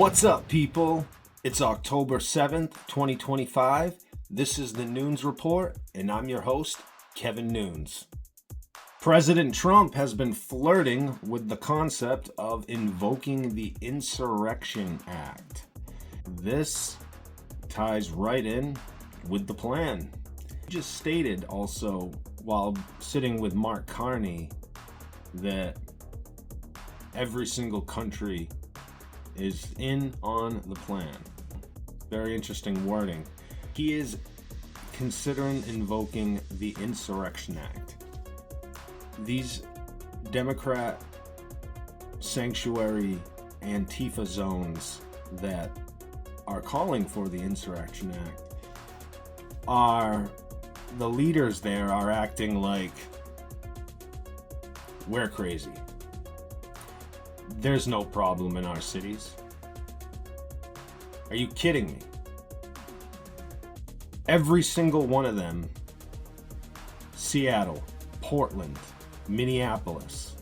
What's up, people? It's October 7th, 2025. This is the Nunes Report, and I'm your host, Kevin Nunes. President Trump has been flirting with the concept of invoking the Innsurection Act. This ties right in with the plan. He just stated also, while sitting with Mark Carney, that every single country is in on the plan. Very interesting wording. He is considering invoking the Innsurection Act. These Democrat sanctuary Antifa zones that are calling for the Insurrection Act the leaders there are acting like we're crazy. There's no problem in our cities. Are you kidding me? Every single one of them, Seattle, Portland, Minneapolis,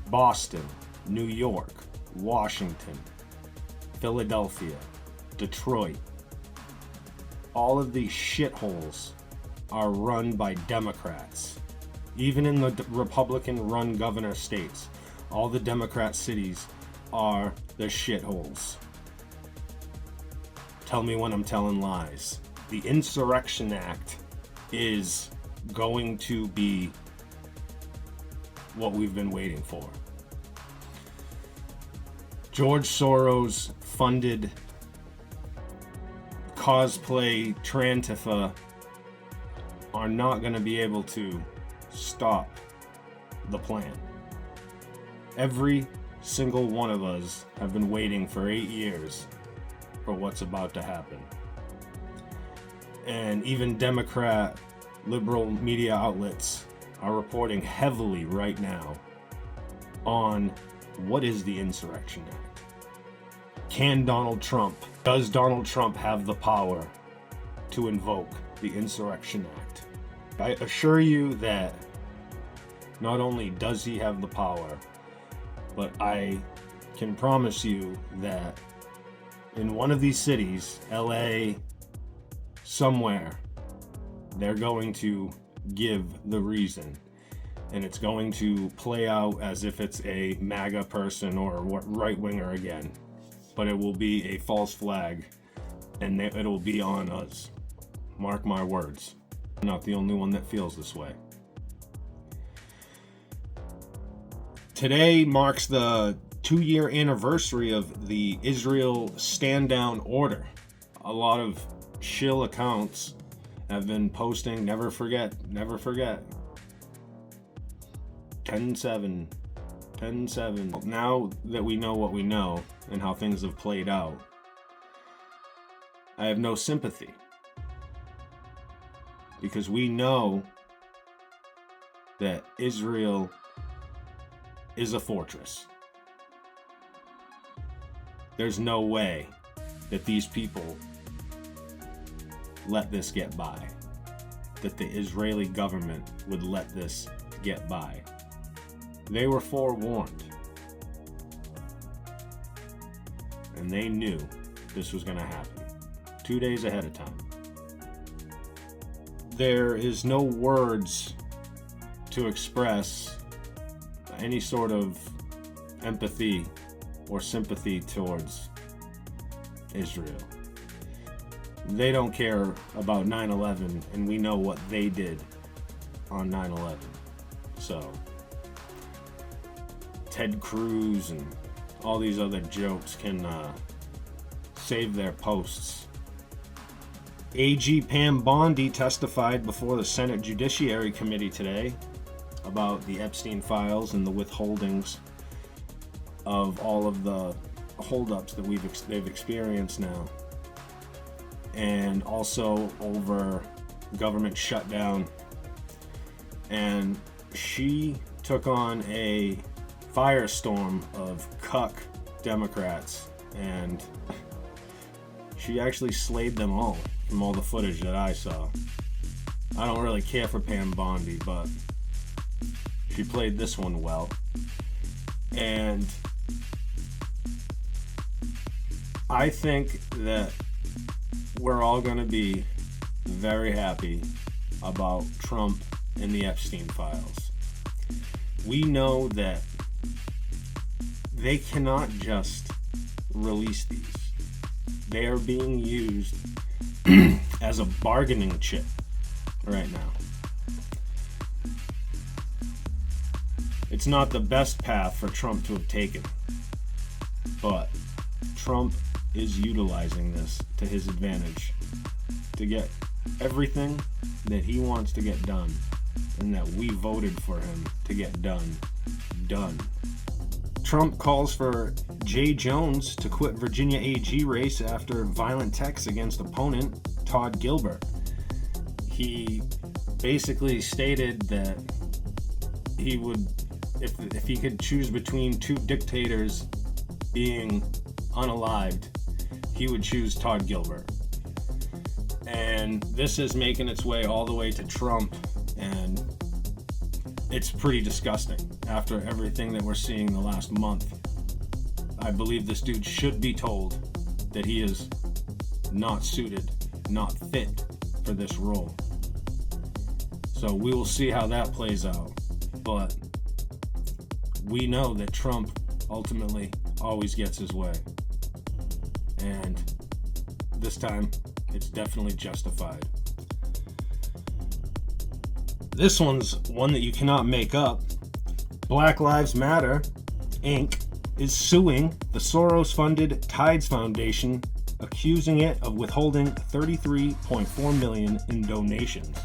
Boston, New York, Washington, Philadelphia, Detroit, all of these shitholes are run by Democrats. Even in the Republican-run governor states, all the Democrat cities are the shitholes. Tell me when I'm telling lies. The Innsurection Act is going to be what we've been waiting for. George Soros funded cosplay Trantifa are not going to be able to stop the plan. Every single one of us have been waiting for 8 years for what's about to happen. And even Democrat liberal media outlets are reporting heavily right now on what is the Insurrection Act. Does Donald Trump have the power to invoke the Insurrection Act? I assure you that not only does he have the power, but I can promise you that in one of these cities, LA, somewhere, they're going to give the reason. And it's going to play out as if it's a MAGA person or a right-winger again. But it will be a false flag, and it'll be on us. Mark my words. I'm not the only one that feels this way. Today marks the 2-year anniversary of the Israel stand-down order. A lot of shill accounts have been posting, never forget. 10-7. Now that we know what we know and how things have played out, I have no sympathy. Because we know that Israel is a fortress. There's no way that these people let this get by. That the Israeli government would let this get by. They were forewarned. And they knew this was going to happen 2 days ahead of time. There is no words to express any sort of empathy or sympathy towards Israel. They don't care about 9/11, and we know what they did on 9/11. So, Ted Cruz and all these other jokes can save their posts. AG Pam Bondi testified before the Senate Judiciary Committee today about the Epstein files and the withholdings of all of the holdups that they've experienced now, and also over government shutdown. And she took on a firestorm of cuck Democrats, and she actually slayed them all from all the footage that I saw. I don't really care for Pam Bondi, but she played this one well. And I think that we're all going to be very happy about Trump and the Epstein files. We know that they cannot just release these. They are being used as a bargaining chip right now. It's not the best path for Trump to have taken, but Trump is utilizing this to his advantage to get everything that he wants to get done and that we voted for him to get done. Trump calls for Jay Jones to quit Virginia AG race after violent texts against opponent Todd Gilbert. He basically stated that he would, if he could choose between two dictators being unalived, he would choose Todd Gilbert. And this is making its way all the way to Trump, and it's pretty disgusting after everything that we're seeing the last month. I believe this dude should be told that he is not suited, not fit for this role. So we will see how that plays out. But we know that Trump ultimately always gets his way. And this time, it's definitely justified. This one's one that you cannot make up. Black Lives Matter, Inc. is suing the Soros-funded Tides Foundation, accusing it of withholding $33.4 million in donations.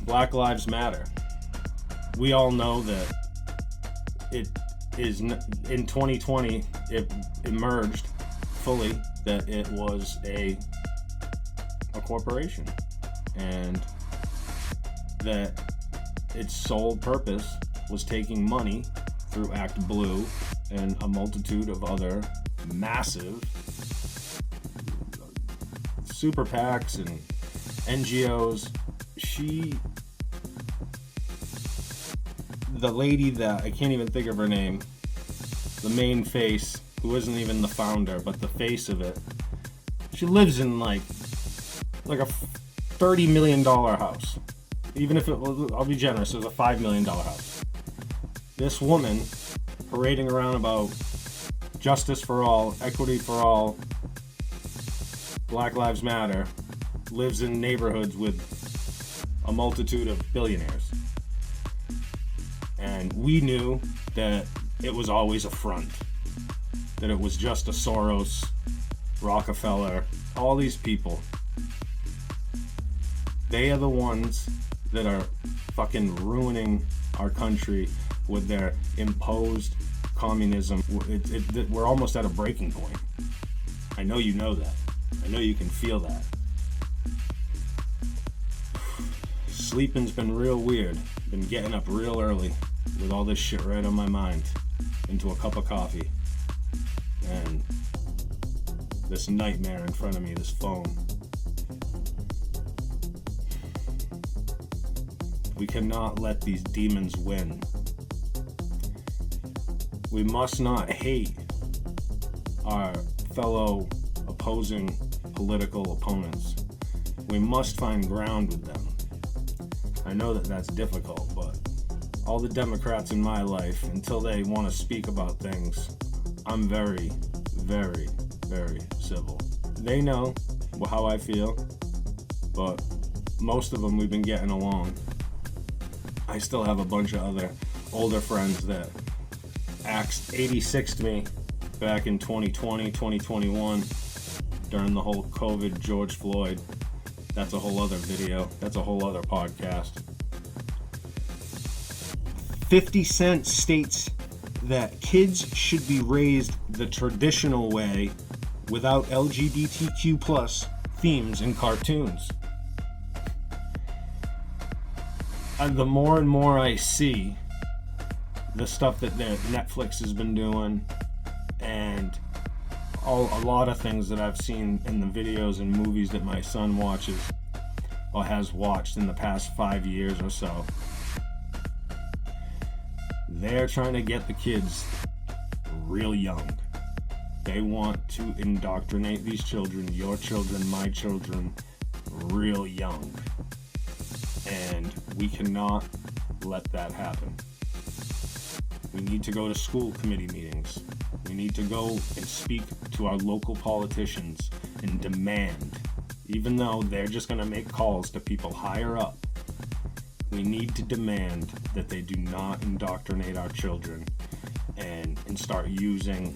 Black Lives Matter. We all know that it is in 2020, it emerged fully that it was a corporation, and that its sole purpose was taking money through Act Blue and a multitude of other massive super PACs and NGOs. The lady that, I can't even think of her name, the main face, who isn't even the founder, but the face of it, she lives in like a $30 million house. Even if it was, I'll be generous, it was a $5 million house. This woman parading around about justice for all, equity for all, Black Lives Matter, lives in neighborhoods with a multitude of billionaires. And we knew that it was always a front, that it was just a Soros, Rockefeller, all these people. They are the ones that are fucking ruining our country with their imposed communism. We're almost at a breaking point. I know you know that. I know you can feel that. Sleeping's been real weird. Been getting up real early with all this shit right on my mind, into a cup of coffee, and this nightmare in front of me, this phone. We cannot let these demons win. We must not hate our fellow opposing political opponents. We must find ground with them. I know that that's difficult, but all the Democrats in my life, until they want to speak about things, I'm very, very, very civil. They know how I feel, but most of them we've been getting along. I still have a bunch of other older friends that axed 86'd me back in 2020, 2021, during the whole COVID George Floyd. That's a whole other video. That's a whole other podcast. 50 Cent states that kids should be raised the traditional way without LGBTQ plus themes in cartoons. And the more and more I see the stuff that Netflix has been doing, and a lot of things that I've seen in the videos and movies that my son watches or has watched in the past 5 years or so, they're trying to get the kids real young. They want to indoctrinate these children, your children, my children, real young. And we cannot let that happen. We need to go to school committee meetings. We need to go and speak to our local politicians and demand, even though they're just going to make calls to people higher up, we need to demand that they do not indoctrinate our children and start using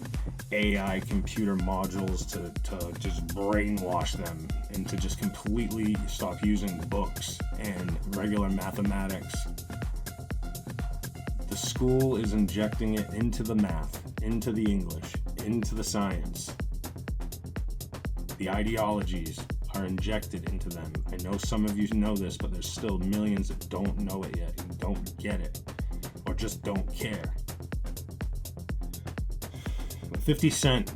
AI computer modules to just brainwash them and to just completely stop using books and regular mathematics. The school is injecting it into the math, into the English, into the science. The ideologies are injected into them. I know some of you know this, but there's still millions that don't know it yet and don't get it, or just don't care. 50 Cent.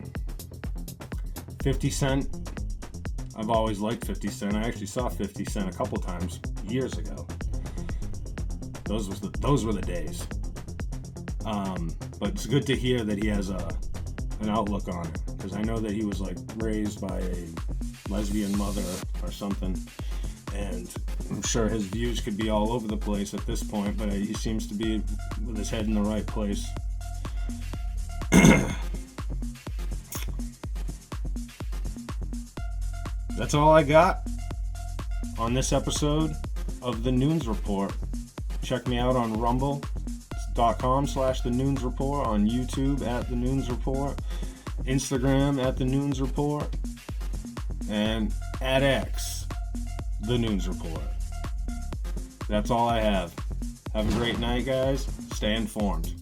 I've always liked 50 Cent. I actually saw 50 Cent a couple times years ago. Those were the days. But it's good to hear that he has an outlook on it, because I know that he was like raised by a lesbian mother or something, and I'm sure his views could be all over the place at this point, but he seems to be with his head in the right place. That's all I got on this episode of The Nunes Report. Check me out on rumble.com/The Nunes Report, on YouTube at The Nunes Report, Instagram at The Nunes Report, and at X, The Nunes Report. That's all I have. Have a great night, guys. Stay informed.